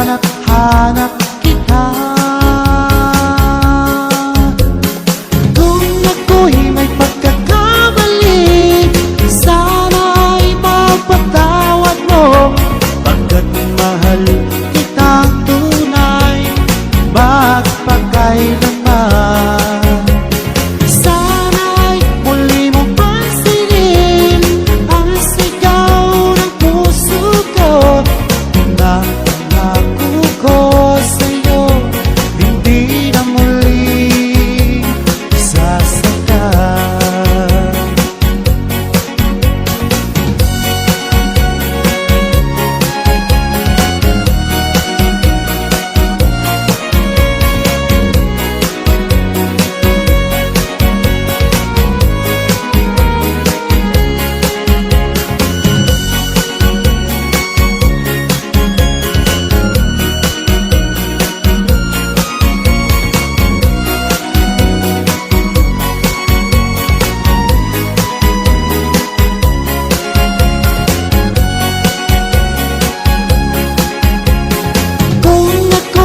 hanap kita. Kung ako'y may pagkakamali, sana'y mapatawad mo, pagkat mahal kitang tunay magpakailanman. Sana'y muli mong pansinin ang sigaw ng puso ko, na pangako ko sa'yo hindi na muli sasaktan.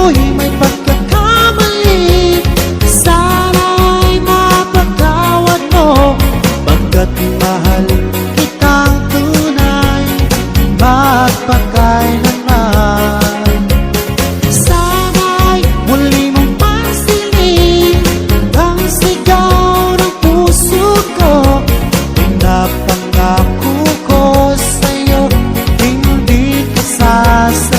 May pagkakamali, sana'y mapatawad mo, pagkat mahal kitang tunay magpakailanman. Sana'y muli mong pansinin ang sigaw ng puso ko, pinapangako ko sa'yo hindi ka sasaktan.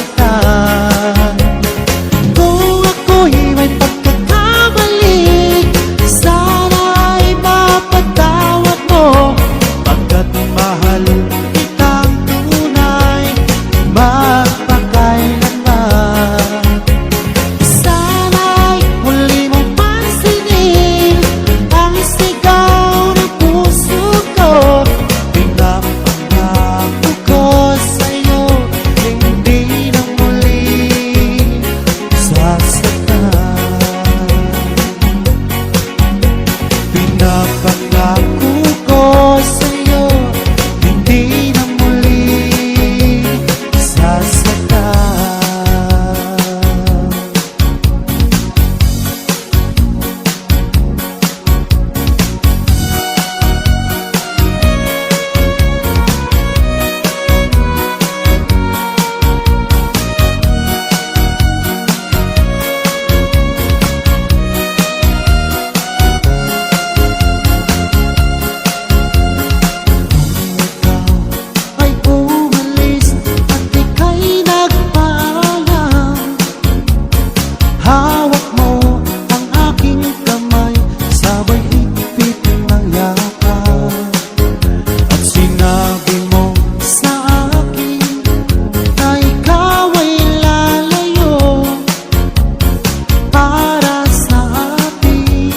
Pinapangako ko sa'yo hindi na muli sasaktan. Hawak mo ang aking kamay, sabay higpit ng yakap, at sinabi mo sa akin na ikaw ay lalayo para sa ating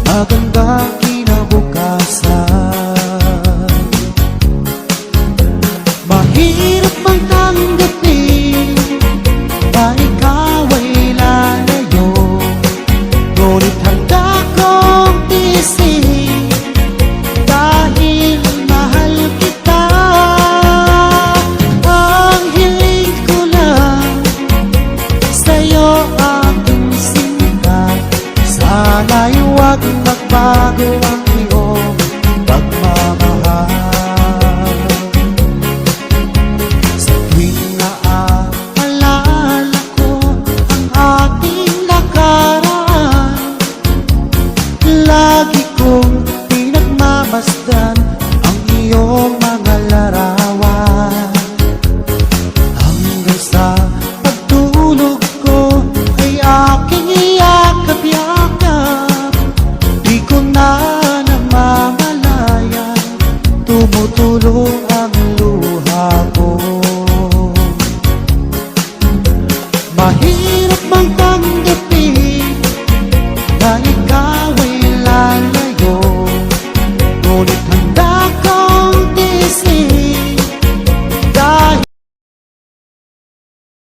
magandang kinabukasan. Mahirap mang tanggapin na ikaw ay lalayo, ngunit handa kong tiisin dahil mahal kita. Ang hiling ko lang sa'yo aking sinta, sana'y huwag magbago ang iyong pagmamahal. Sa tuwing naaalala ko ang ating nakaraan, lagi kong pinagmamasdan ang iyong mga larawan. Hanggang sa pagtulog ko ay aking iyakap-yakap, di ko na namamalayan, tumutulo ang luha ko. Mahirap mang tanggapin na ikaw ay lalayo, ngunit handa kong tiisin